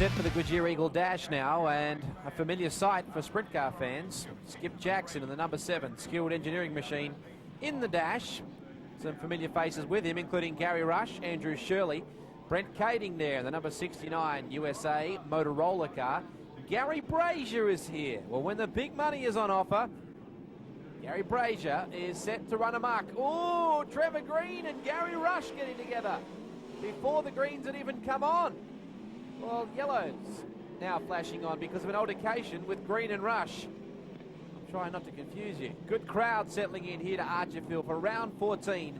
set for the Goodyear Eagle Dash now, and a familiar sight for Sprintcar fans. Skip Jackson in the number 7 skilled engineering machine in the dash. Some familiar faces with him, including Gary Rush, Andrew Shirley, Brent Kading there, the number 69 USA Motorola car. Gary Brazier is here. Well, when the big money is on offer, Gary Brazier is set to run amok. Oh, Trevor Green and Gary Rush getting together before the greens had even come on. Well, yellows now flashing on because of an altercation with Green and Rush. I'm trying not to confuse you. Good crowd settling in here to Archerfield for round 14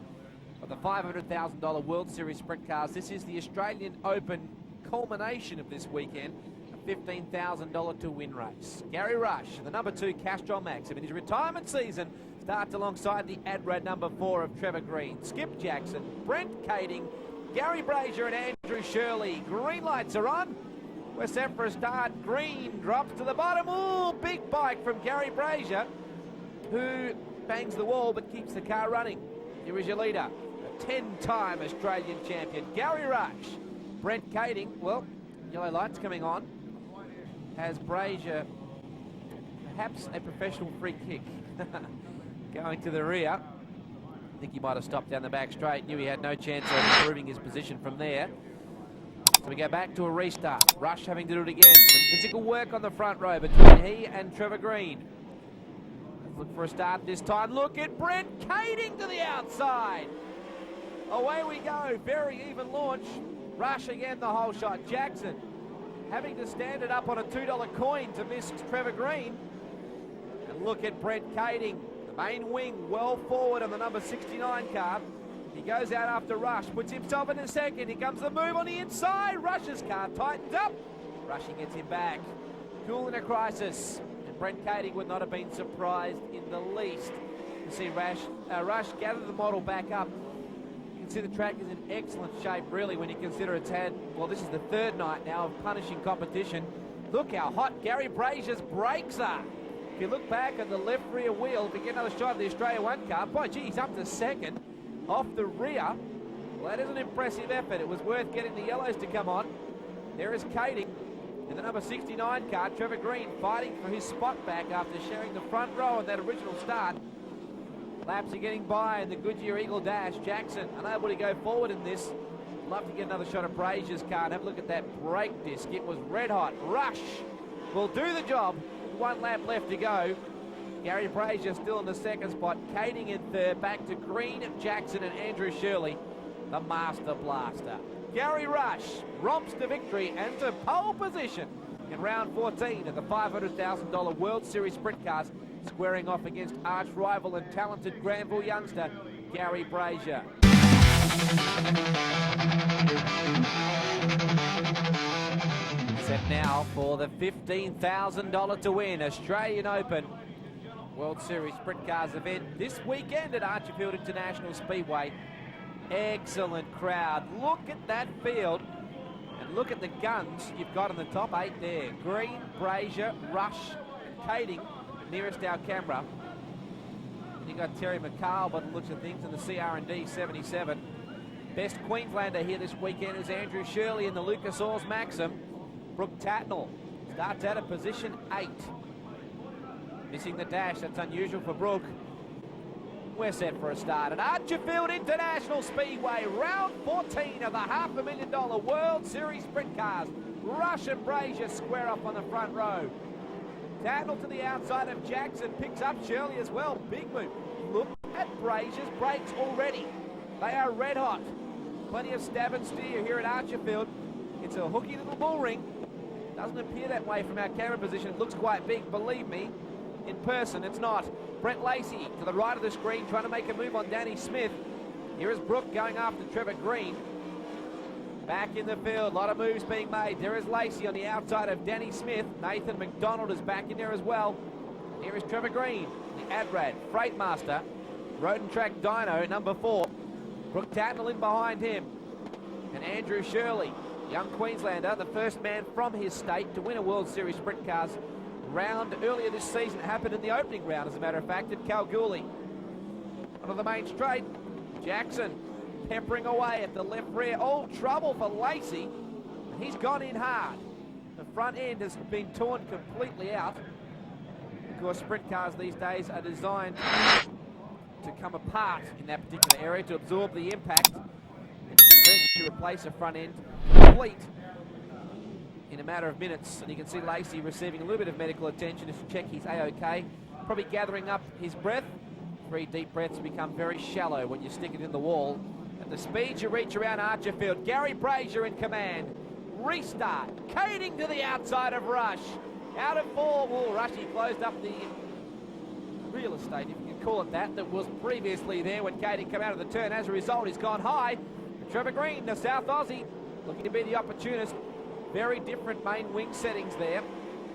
of the $500,000 World Series Sprint Cars. This is the Australian Open culmination of this weekend. A $15,000 to win race. Gary Rush, the number 2 Castrol Maxim in his retirement season, starts alongside the Adrad number 4 of Trevor Green. Skip Jackson, Brent Kading, Gary Brazier and Andrew Shirley. Green lights are on. We're set for a start. Green drops to the bottom. Ooh, big bike from Gary Brazier, who bangs the wall but keeps the car running. Here is your leader, a 10-time Australian champion, Gary Rush. Brent Kading, well, yellow lights coming on. Has Brazier perhaps a professional free kick going to the rear? I think he might have stopped down the back straight. Knew he had no chance of improving his position from there. So we go back to a restart. Rush having to do it again. Some physical work on the front row between he and Trevor Green. Let's look for a start this time. Look at Brent Kading to the outside. Away we go. Very even launch. Rush again the whole shot. Jackson having to stand it up on a $2 coin to miss Trevor Green. And look at Brent Kading. The main wing well forward on the number 69 car. He goes out after Rush, puts himself in a second. Here comes the move on the inside. Rush's car tightens up. Rushing gets him back. Cool in a crisis. And Brent Kading would not have been surprised in the least to see Rush gather the model back up. You can see the track is in excellent shape, really, when you consider it's had, well, this is the 3rd night now of punishing competition. Look how hot Gary Brazier's brakes are. If you look back at the left rear wheel, if you get another shot of the Australia 1 car, boy, gee, he's up to 2nd off the rear. Well, that is an impressive effort. It was worth getting the yellows to come on. There is Kading in the number 69 car. Trevor Green fighting for his spot back after sharing the front row on that original start. Laps are getting by in the Goodyear Eagle Dash. Jackson unable to go forward in this. Love to get another shot of Brazier's car and have a look at that brake disc. It was red hot. Rush will do the job. 1 lap left to go. Gary Brazier still in the 2nd spot. Kading in 3rd. Back to Green, Jackson and Andrew Shirley, the Master Blaster. Gary Rush romps to victory and to pole position in round 14 of the $500,000 World Series Sprint Cars, squaring off against arch rival and talented Granville youngster Gary Brazier. Set now for the $15,000 to win Australian Open World Series Sprint Cars event this weekend at Archerfield International Speedway. Excellent crowd. Look at that field and look at the guns you've got in the top 8 there. Green, Brazier, Rush, Kading, nearest our camera. And you've got Terry McCall by the looks of things in the CR&D 77. Best Queenslander here this weekend is Andrew Shirley in the Lucas Oils Maxim. Brooke Tatnall starts out at position 8. Missing the dash, that's unusual for Brooke. We're set for a start at Archerfield International Speedway, round 14 of the $500,000 World Series Sprint Cars. Rush and Brazier square off on the front row. Tatnall to the outside of Jackson, picks up Shirley as well. Big move. Look at Brazier's brakes already. They are red hot. Plenty of stab and steer here at Archerfield. It's a hooky little bull ring. Doesn't appear that way from our camera position. It looks quite big, believe me. In person, it's not. Brett Lacey to the right of the screen, trying to make a move on Danny Smith. Here is Brooke going after Trevor Green. Back in the field, a lot of moves being made. There is Lacey on the outside of Danny Smith. Nathan McDonald is back in there as well. Here is Trevor Green, the Adrad Freightmaster. Road and Track Dyno, number 4. Brooke Tatnall in behind him. And Andrew Shirley, young Queenslander, the first man from his state to win a World Series Sprint Cars round earlier this season. It happened in the opening round, as a matter of fact, at Kalgoorlie. Onto the main straight. Jackson peppering away at the left rear. All trouble for Lacey. He's gone in hard. The front end has been torn completely out. Of course, sprint cars these days are designed to come apart in that particular area to absorb the impact and to replace a front end complete in a matter of minutes. And you can see Lacey receiving a little bit of medical attention just to check he's A-OK. Probably gathering up his breath. 3 deep breaths become very shallow when you stick it in the wall. At the speed you reach around Archerfield, Gary Brazier in command. Restart, Kading to the outside of Rush. Out of 4, well, Rush, he closed up the real estate, if you can call it that, that was previously there when Kading came out of the turn. As a result, he's gone high. Trevor Green, the South Aussie, looking to be the opportunist. Very different main wing settings there.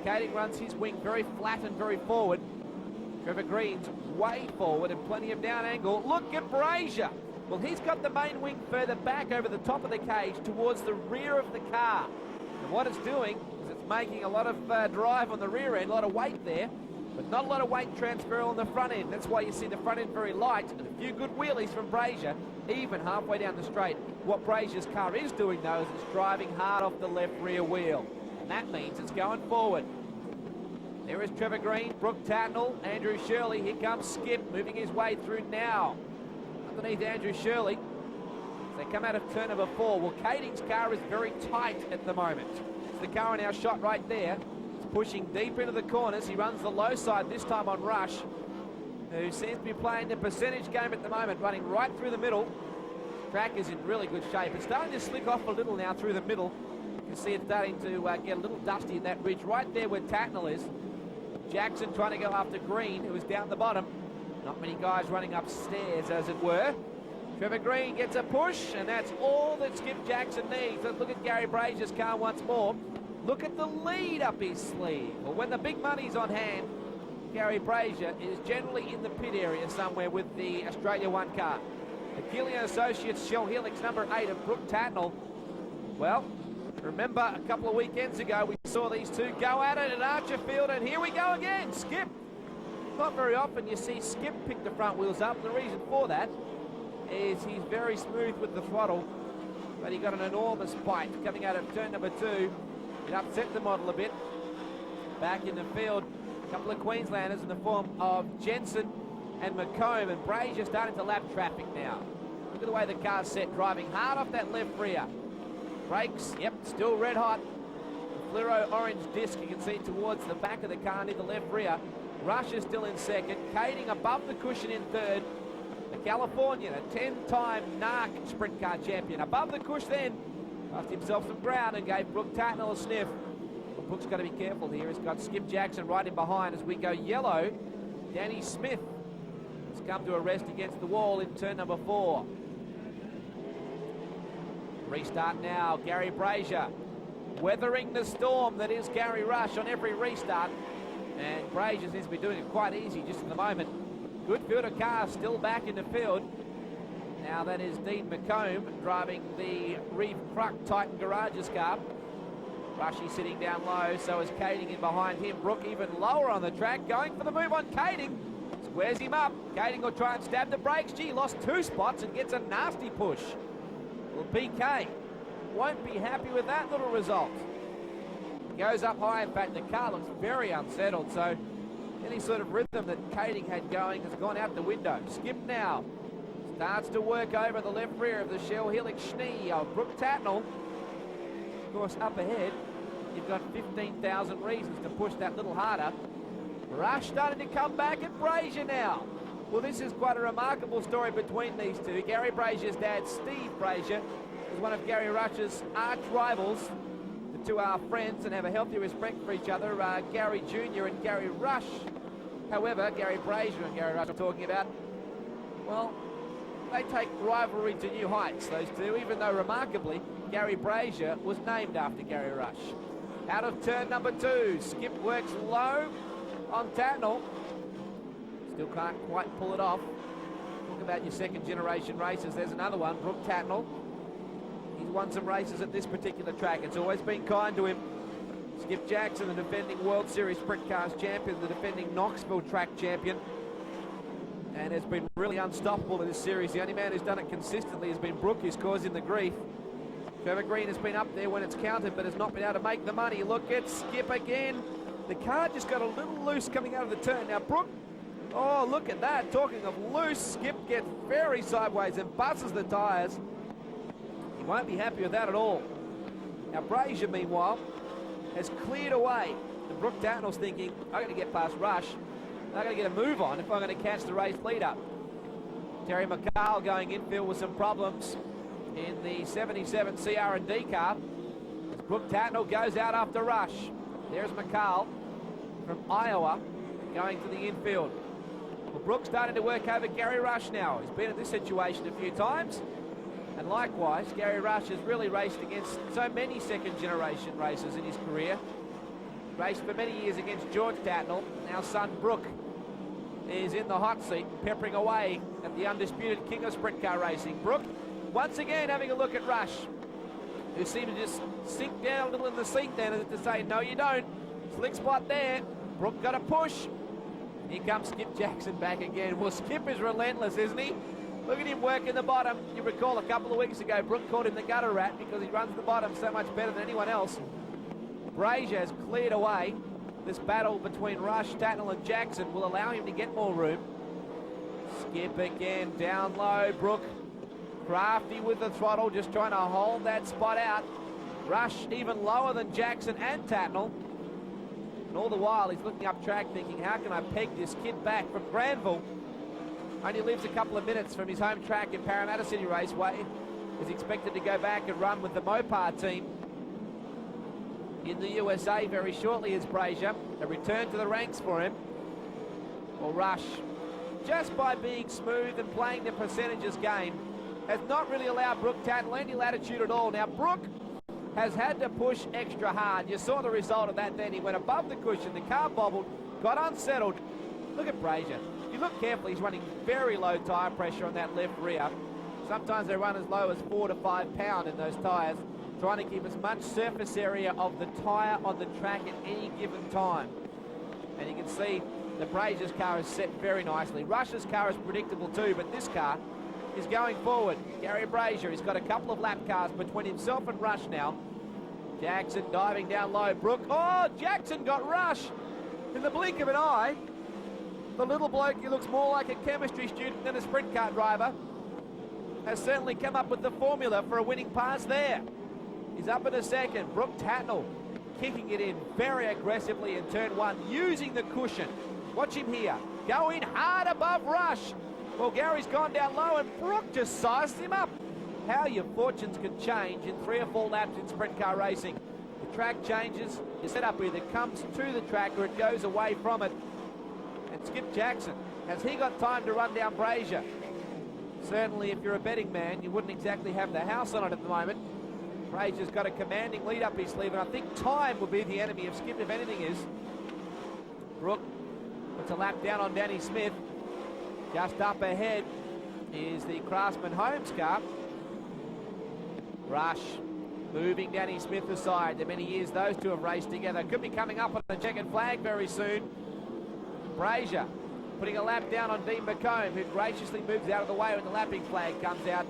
Kading runs his wing very flat and very forward. Trevor Green's way forward and plenty of down angle. Look at Brazier. Well, he's got the main wing further back over the top of the cage towards the rear of the car. And what it's doing is it's making a lot of drive on the rear end, a lot of weight there, but not a lot of weight transfer on the front end. That's why you see the front end very light and a few good wheelies from Brazier, even halfway down the straight. What Brazier's car is doing, though, is it's driving hard off the left rear wheel. And that means it's going forward. There is Trevor Green, Brooke Tatnall, Andrew Shirley. Here comes Skip, moving his way through now. Underneath Andrew Shirley, as they come out of turn number 4. Well, Kading's car is very tight at the moment. It's the car in our shot right there. It's pushing deep into the corners. He runs the low side this time on Rush, who seems to be playing the percentage game at the moment, running right through the middle. Track is in really good shape. It's starting to slick off a little now through the middle. You can see it's starting to get a little dusty in that ridge right there where Tatnall is. Jackson trying to go after Green, who is down the bottom. Not many guys running upstairs, as it were. Trevor Green gets a push, and that's all that Skip Jackson needs. Let's look at Gary Brazier's car once more. Look at the lead up his sleeve. Well, when the big money's on hand, Gary Brazier is generally in the pit area somewhere with the Australia 1 car. The Gillian Associates Shell Helix number 8 of Brooke Tatnall. Well, remember a couple of weekends ago we saw these two go at it at Archerfield, and here we go again. Skip. Not very often you see Skip pick the front wheels up. The reason for that is he's very smooth with the throttle, but he got an enormous bite coming out of turn number 2. It upset the model a bit. Back in the field, a couple of Queenslanders in the form of Jensen and McComb, and Brazier starting to lap traffic now. Look at the way the car's set, driving hard off that left rear. Brakes, yep, still red hot. Fluoro orange disc, you can see towards the back of the car near the left rear. Rush is still in second. Kading above the cushion in third. The Californian, a 10-time NARC sprint car champion. Above the cushion then, lost himself some ground and gave Brooke Tatnall a sniff. Well, Brooke's got to be careful here. He's got Skip Jackson right in behind as we go yellow. Danny Smith has come to a rest against the wall in turn number 4. Restart now, Gary Brazier weathering the storm that is Gary Rush on every restart, and Brazier seems to be doing it quite easy just at the moment. Good field of cars still back in the field. Now that is Dean McComb driving the Reeve Kruk Titan Garages car. Rushy sitting down low, so is Kading in behind him. Brooke even lower on the track, going for the move on Kading. Squares him up. Kading will try and stab the brakes. Gee, lost 2 spots and gets a nasty push. Well, BK won't be happy with that little result. Goes up high. In fact, the car looks very unsettled, so any sort of rhythm that Kading had going has gone out the window. Skip now. Starts to work over the left rear of the Shell Helix Schnee of Brooke Tatnall. Of course, up ahead, you've got 15,000 reasons to push that little harder. Rush starting to come back at Brazier now. Well, this is quite a remarkable story between these two. Gary Brazier's dad, Steve Brazier, is one of Gary Rush's arch rivals. The two are friends and have a healthy respect for each other, Gary Jr. and Gary Rush. However, Gary Brazier and Gary Rush I'm talking about, well, they take rivalry to new heights, those two, even though remarkably, Gary Brazier was named after Gary Rush. Out of turn number 2, Skip works low on Tatnall. Still can't quite pull it off. Talk about your second generation races. There's another one, Brooke Tatnall. He's won some races at this particular track. It's always been kind to him. Skip Jackson, the defending World Series Sprint Cars champion, the defending Knoxville track champion, and has been really unstoppable in this series. The only man who's done it consistently has been Brooke, who's caused him the grief. Trevor Green has been up there when it's counted, but has not been able to make the money. Look at Skip again. The car just got a little loose coming out of the turn. Now, Brooke, oh, look at that. Talking of loose, Skip gets very sideways and busts the tyres. He won't be happy with that at all. Now, Brazier, meanwhile, has cleared away. And Brooke Tatnall's thinking, I'm going to get past Rush. I'm going to get a move on if I'm going to catch the race leader. Terry McCall going infield with some problems in the 77 CR&D car. As Brooke Tatnall goes out after Rush. There's McCall from Iowa going to the infield. Well, Brooke's starting to work over Gary Rush now. He's been in this situation a few times. And likewise, Gary Rush has really raced against so many second-generation racers in his career. Raced for many years against George Tatnall. Now son Brooke is in the hot seat, peppering away at the undisputed king of sprint car racing. Brooke, once again, having a look at Rush, who seemed to just sink down a little in the seat then as if to say, no, you don't. Slick spot there. Brooke got a push. Here comes Skip Jackson back again. Well, Skip is relentless, isn't he? Look at him working the bottom. You recall a couple of weeks ago, Brooke called him the gutter rat because he runs the bottom so much better than anyone else. Brazier has cleared away. This battle between Rush, Tatnall and Jackson will allow him to get more room. Skip again, down low. Brooke crafty with the throttle, just trying to hold that spot out. Rush even lower than Jackson and Tatnall. And all the while he's looking up track thinking, how can I peg this kid back from Granville? Only lives a couple of minutes from his home track in Parramatta City Raceway. Is expected to go back and run with the Mopar team in the USA very shortly. Is Brazier. A return to the ranks for him. Well, Rush, just by being smooth and playing the percentages game, has not really allowed Brooke Tatnall any latitude at all. Now, Brooke has had to push extra hard. You saw the result of that then. He went above the cushion, the car bobbled, got unsettled. Look at Brazier. If you look carefully, he's running very low tyre pressure on that left rear. Sometimes they run as low as 4 to 5 pound in those tyres, trying to keep as much surface area of the tyre on the track at any given time. And you can see the Brazier's car is set very nicely. Rush's car is predictable too, but this car is going forward. Gary Brazier, he's got a couple of lap cars between himself and Rush now. Jackson diving down low. Brooke, oh, Jackson got Rush in the blink of an eye. The little bloke, he looks more like a chemistry student than a sprint car driver, has certainly come up with the formula for a winning pass there. He's up in a second. Brooke Tatnall kicking it in very aggressively in turn one, using the cushion. Watch him here. Going hard above Rush. Well, Gary's gone down low and Brooke just sized him up. How your fortunes can change in 3 or 4 laps in sprint car racing. The track changes. Your setup either comes to the track or it goes away from it. And Skip Jackson, has he got time to run down Brazier? Certainly, if you're a betting man, you wouldn't exactly have the house on it at the moment. Brazier's got a commanding lead up his sleeve, and I think time will be the enemy of Skip, if anything is. Brooke puts a lap down on Danny Smith. Just up ahead is the Craftsman Holmes car. Rush moving Danny Smith aside. The many years those two have raced together. Could be coming up on the checkered flag very soon. Brazier putting a lap down on Dean McComb, who graciously moves out of the way when the lapping flag comes out.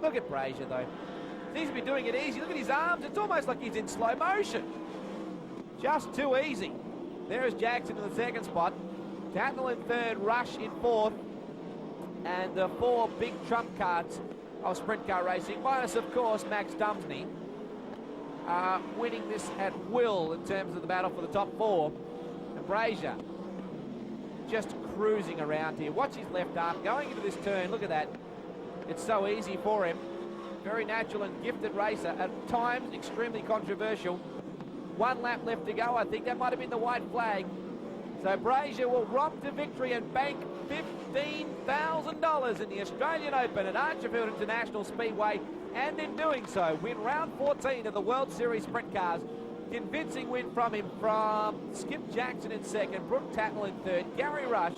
Look at Brazier, though. Seems to be doing it easy. Look at his arms. It's almost like he's in slow motion. Just too easy. There is Jackson in the second spot. Tatnall in third, Rush in fourth. And the 4 big trump cards of sprint car racing, minus, of course, Max Dumsney, winning this at will in terms of the battle for the top 4. And Brazier just cruising around here. Watch his left arm going into this turn. Look at that. It's so easy for him. Very natural and gifted racer. At times, extremely controversial. 1 lap left to go. I think that might have been the white flag. So Brazier will romp to victory and bank $15,000 in the Australian Open at Archerfield International Speedway. And in doing so, win round 14 of the World Series Sprint Cars. Convincing win from him from Skip Jackson in second, Brooke Tatnall in third, Gary Rush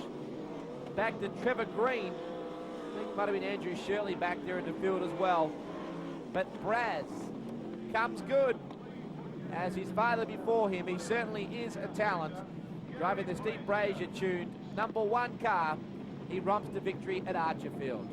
back to Trevor Green. I think it might have been Andrew Shirley back there in the field as well. But Braz comes good. As his father before him, he certainly is a talent. Driving the Steve Brazier tuned #1 car he romps to victory at Archerfield.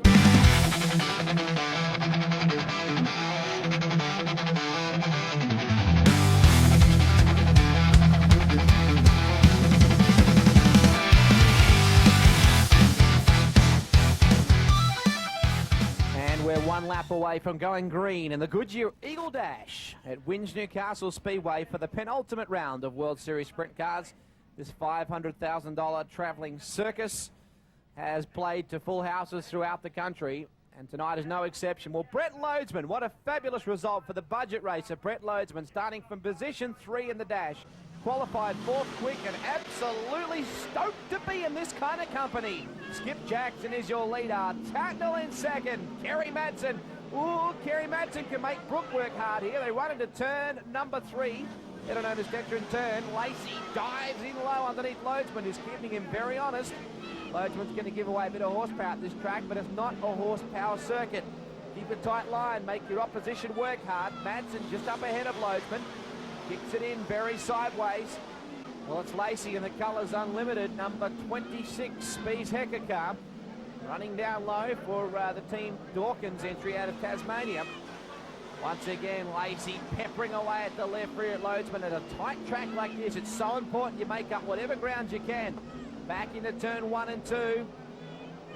We're one lap away from going green in the Goodyear Eagle Dash at Newcastle Speedway for the penultimate round of World Series Sprint Cars. This $500,000 travelling circus has played to full houses throughout the country, and tonight is no exception. Well, Brett Loadsman, what a fabulous result for the budget racer. Brett Loadsman starting from position 3 in the dash. Qualified 4th quick and absolutely stoked to be in this kind of company. Skip Jackson is your leader. Tatnall in 2nd. Kerry Madsen. Ooh, Kerry Madsen can make Brooke work hard here. They run into turn number 3. Better known as veteran turn. Lacey dives in low underneath Loadsman, who's keeping him very honest. Loadsman's going to give away a bit of horsepower at this track, but it's not a horsepower circuit. Keep a tight line. Make your opposition work hard. Madsen just up ahead of Loadsman. Kicks it in very sideways. Well, it's Lacey in the colours unlimited, number 26, Speed's Hecker car. Running down low for the Team Dawkins entry out of Tasmania. Once again, Lacey peppering away at the left rear at Loadsman. At a tight track like this, it's so important you make up whatever ground you can. Back into turn 1 and 2.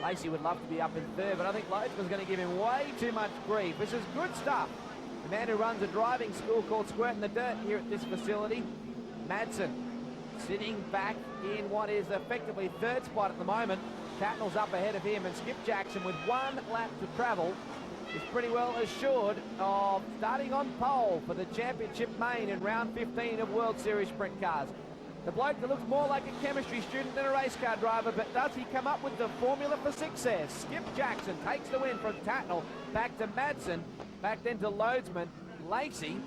Lacey would love to be up in 3rd, but I think Loadsman's going to give him way too much grief. This is good stuff. The man who runs a driving school called Squirt in the Dirt here at this facility. Madsen sitting back in what is effectively 3rd spot at the moment. Tatnall's up ahead of him, and Skip Jackson, with 1 lap to travel, is pretty well assured of starting on pole for the championship main in round 15 of World Series Sprint Cars. The bloke that looks more like a chemistry student than a race car driver, but does he come up with the formula for success? Skip Jackson takes the win from Tatnall, back to Madsen, back then to Loadsman. Lacey,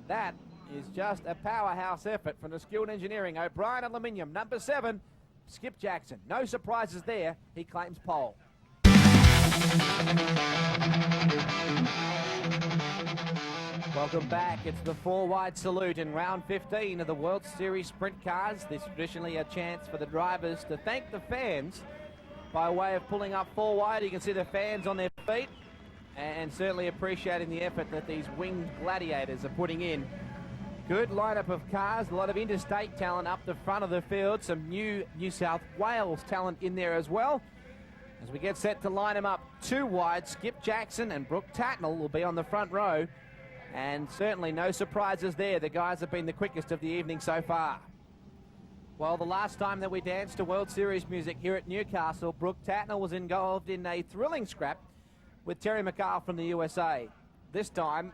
that is just a powerhouse effort from the skilled engineering. O'Brien Aluminium, number 7, Skip Jackson. No surprises there, he claims pole. Welcome back. It's the 4-wide salute in round 15 of the World Series Sprint Cars. This is traditionally a chance for the drivers to thank the fans by way of pulling up 4 wide. You can see the fans on their feet and certainly appreciating the effort that these winged gladiators are putting in. Good lineup of cars, a lot of interstate talent up the front of the field, some New South Wales talent in there as well. As we get set to line them up 2 wide, Skip Jackson and Brooke Tatnall will be on the front row. And certainly no surprises there. The guys have been the quickest of the evening so far. Well, the last time that we danced to World Series music here at Newcastle, Brooke Tatnall was involved in a thrilling scrap with Terry McCall from the USA. This time,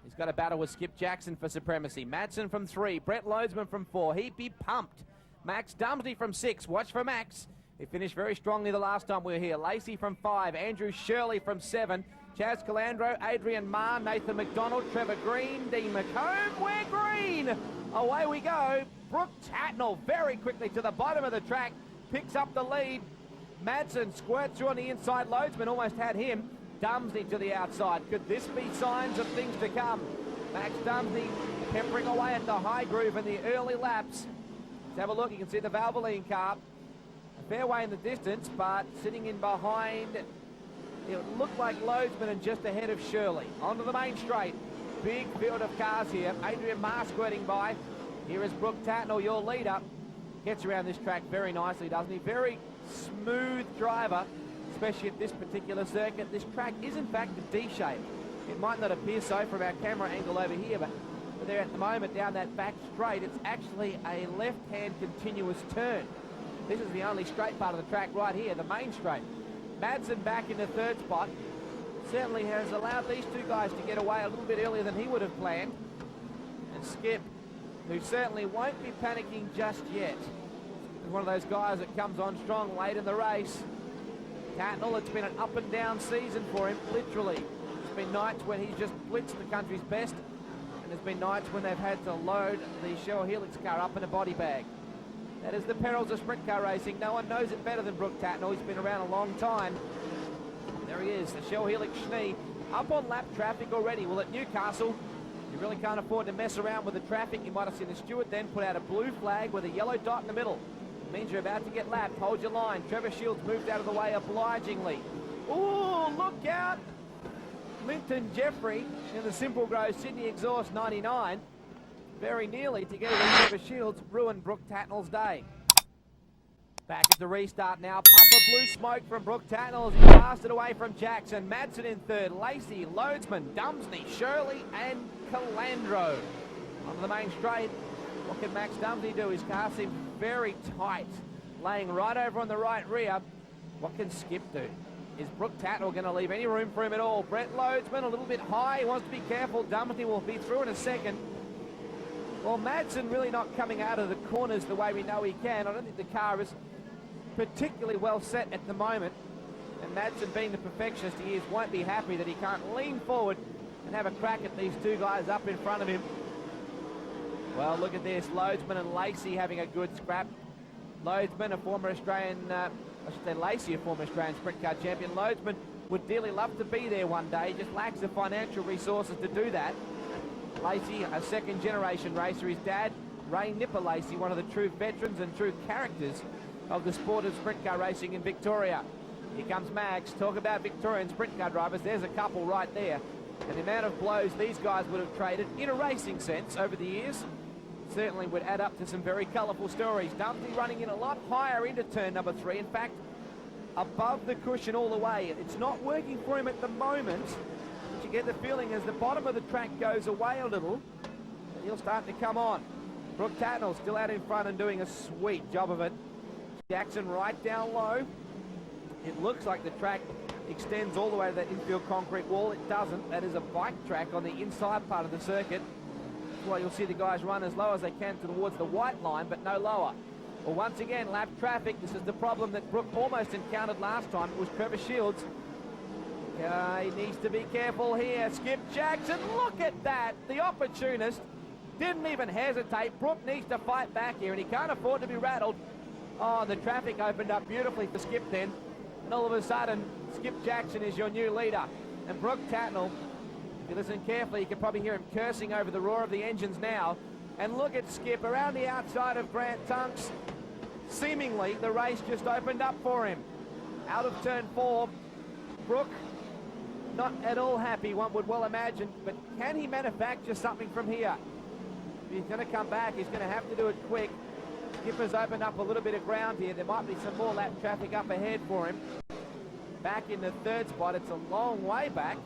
he's got a battle with Skip Jackson for supremacy. Madsen from 3, Brett Loadsman from 4. He'd be pumped. Max Dumsney from 6. Watch for Max. He finished very strongly the last time we were here. Lacey from 5, Andrew Shirley from 7. Chaz Calandro, Adrian Marr, Nathan McDonald, Trevor Green, Dean McComb. We're green! Away we go. Brooke Tatnall very quickly to the bottom of the track. Picks up the lead. Madsen squirts through on the inside. Loadsman almost had him. Dumsney to the outside. Could this be signs of things to come? Max Dumsney peppering away at the high groove in the early laps. Let's have a look. You can see the Valvoline car. A fair way in the distance, but sitting in behind, it looked like Loadsman and just ahead of Shirley. Onto the main straight. Big field of cars here. Adrian Marr squirting by. Here is Brooke Tatnall, your leader. Gets around this track very nicely, doesn't he? Very smooth driver, especially at this particular circuit. This track is in fact a D shape. It might not appear so from our camera angle over here, but there at the moment down that back straight, it's actually a left-hand continuous turn. This is the only straight part of the track right here, the main straight. Madsen back in the 3rd spot. Certainly has allowed these 2 guys to get away a little bit earlier than he would have planned. And Skip, who certainly won't be panicking just yet, is one of those guys that comes on strong late in the race. Tatnall, it's been an up and down season for him, literally. There's been nights when he's just blitzed the country's best, and there's been nights when they've had to load the Shell Helix car up in a body bag. That is the perils of sprint car racing. No one knows it better than Brooke Tatnall. He's been around a long time. There he is, the Shell Helix Schnee, up on lap traffic already. Well, at Newcastle, you really can't afford to mess around with the traffic. You might have seen the steward then put out a blue flag with a yellow dot in the middle. means you're about to get lapped. Hold your line. Trevor Shields moved out of the way obligingly. Ooh, look out! Linton Jeffrey in the Simple Grow Sydney Exhaust 99. Very nearly, together with Trevor Shields, ruined Brooke Tatnall's day. Back at the restart now. Puff of blue smoke from Brooke Tatnall as he passed it away from Jackson. Madsen in third. Lacey, Loadsman, Dumsney, Shirley and Calandro. Onto the main straight. What can Max Dumsney do? His car seems very tight. Laying right over on the right rear. What can Skip do? Is Brooke Tatnall going to leave any room for him at all? Brett Loadsman a little bit high. He wants to be careful. Dumsney will be through in a second. Well, Madsen really not coming out of the corners the way we know he can. I don't think the car is particularly well set at the moment. And Madsen, being the perfectionist he is, won't be happy that he can't lean forward and have a crack at these two guys up in front of him. Well, look at this. Loadsman and Lacey having a good scrap. Loadsman, a former Australian, I should say Lacey, a former Australian Sprint Car champion. Loadsman would dearly love to be there one day, just lacks the financial resources to do that. Lacey, a second-generation racer. His dad, Ray Nipper Lacey, one of the true veterans and true characters of the sport of sprint car racing in Victoria. Here comes Max. Talk about Victorian sprint car drivers. There's a couple right there. And the amount of blows these guys would have traded in a racing sense over the years certainly would add up to some very colourful stories. Dumsney running in a lot higher into turn number 3. In fact, above the cushion all the way. It's not working for him at the moment. But you get the feeling as the bottom of the track goes away a little, he'll start to come on. Brooke Tatnall still out in front and doing a sweet job of it. Jackson right down low. It looks like the track extends all the way to that infield concrete wall. It doesn't. That is a bike track on the inside part of the circuit. That's why you'll see the guys run as low as they can towards the white line, but no lower. Well, once again, lap traffic. This is the problem that Brooke almost encountered last time. It was Trevor Shields. He needs to be careful here. Skip Jackson, look at that. The opportunist didn't even hesitate. Brooke needs to fight back here, and he can't afford to be rattled. Oh, the traffic opened up beautifully for Skip then. And all of a sudden, Skip Jackson is your new leader. And Brooke Tatnall, if you listen carefully, you can probably hear him cursing over the roar of the engines now. And look at Skip around the outside of Grant Tunks. Seemingly, the race just opened up for him. Out of turn 4, Brooke, not at all happy, one would well imagine. But can he manufacture something from here? If he's going to come back, he's going to have to do it quick. Skipper's opened up a little bit of ground here. There might be some more lap traffic up ahead for him. Back in the third spot. It's a long way back.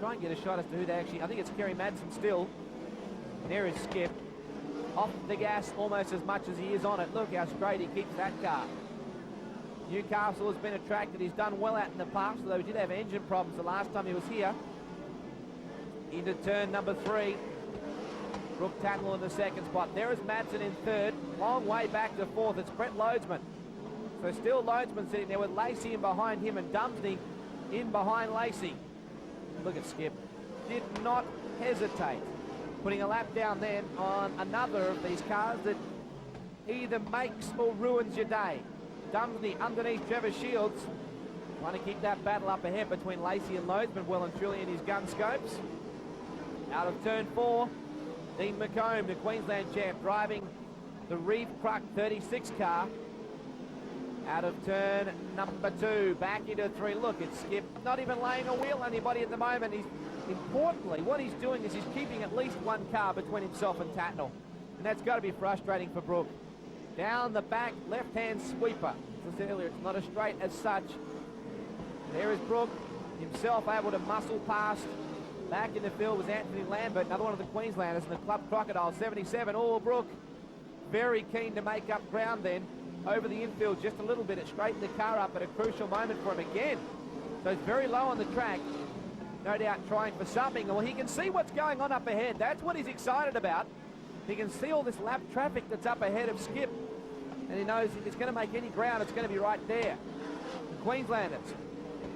Try and get a shot as to who they actually... I think it's Kerry Madsen still. There is Skip. Off the gas almost as much as he is on it. Look how straight he keeps that car. Newcastle has been a track that he's done well at in the past, although he did have engine problems the last time he was here. Into turn number 3. Brooke Tatnall in the second spot. There is Madsen in third. Long way back to fourth. It's Brett Loadsman. So still Loadsman sitting there with Lacey in behind him and Dumsney in behind Lacey. Look at Skip. Did not hesitate. Putting a lap down then on another of these cars that either makes or ruins your day. Dumsney underneath Trevor Shields. Trying to keep that battle up ahead between Lacey and Loadsman well and truly in his gun scopes. Out of turn 4. Dean McComb, the Queensland champ, driving the Reeve Cruck 36 car. Out of turn number 2, back into 3. Look, it's Skip, not even laying a wheel on anybody at the moment. Importantly, what he's doing is he's keeping at least one car between himself and Tatnall. And that's got to be frustrating for Brooke. Down the back, left-hand sweeper. As I said earlier, it's not a straight as such. There is Brooke, himself able to muscle past. Back in the field was Anthony Lambert, another one of the Queenslanders in the Club Crocodile 77. Oh, Brooke, very keen to make up ground then over the infield just a little bit. It straightened the car up at a crucial moment for him again. So it's very low on the track. No doubt trying for something. Well, he can see what's going on up ahead. That's what he's excited about. He can see all this lap traffic that's up ahead of Skip. And he knows if it's going to make any ground, it's going to be right there. The Queenslanders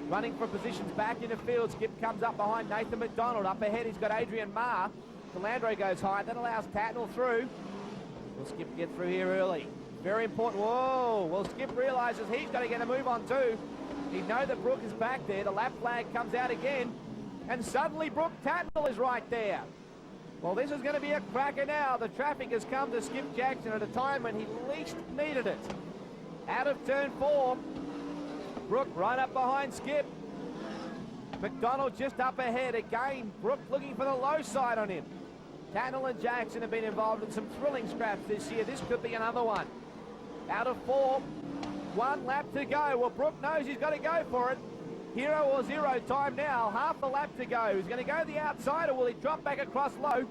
running for positions back in the field. Skip comes up behind Nathan McDonald. Up ahead, he's got Adrian Marr. Calandro goes high. That allows Tatnall through. Will Skip get through here early? Very important. Whoa! Well, Skip realises he's got to get a move on too. He knows that Brooke is back there. The lap flag comes out again. And suddenly Brooke Tatnall is right there. Well, this is going to be a cracker now. The traffic has come to Skip Jackson at a time when he least needed it. Out of turn 4. Brooke right up behind Skip. McDonald just up ahead again. Brooke looking for the low side on him. Cannell and Jackson have been involved in some thrilling scraps this year. This could be another one. Out of 4. 1 lap to go. Well, Brooke knows he's got to go for it. Hero or zero time now. Half a lap to go. He's going to go the outside, or will he drop back across low?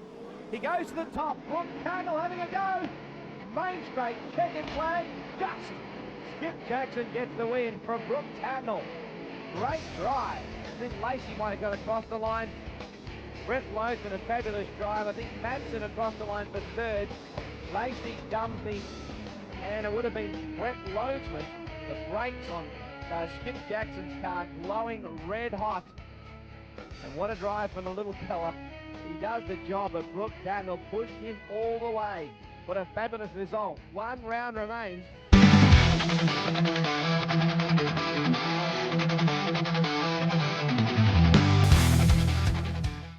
He goes to the top. Brooke Cannell having a go. Main straight. Checkered flag. Just. Skip Jackson gets the win from Brooke Cannell. Great drive. I think Lacey might have got across the line. Brett Lothman, a fabulous drive. I think Madsen across the line for third. Lacey Dumsney. And it would have been Brett Lothman. The brakes on Skip Jackson's car glowing red hot. And what a drive from the little fella. He does the job, but Brooke Cannell pushed him all the way. What a fabulous result. 1 round remains.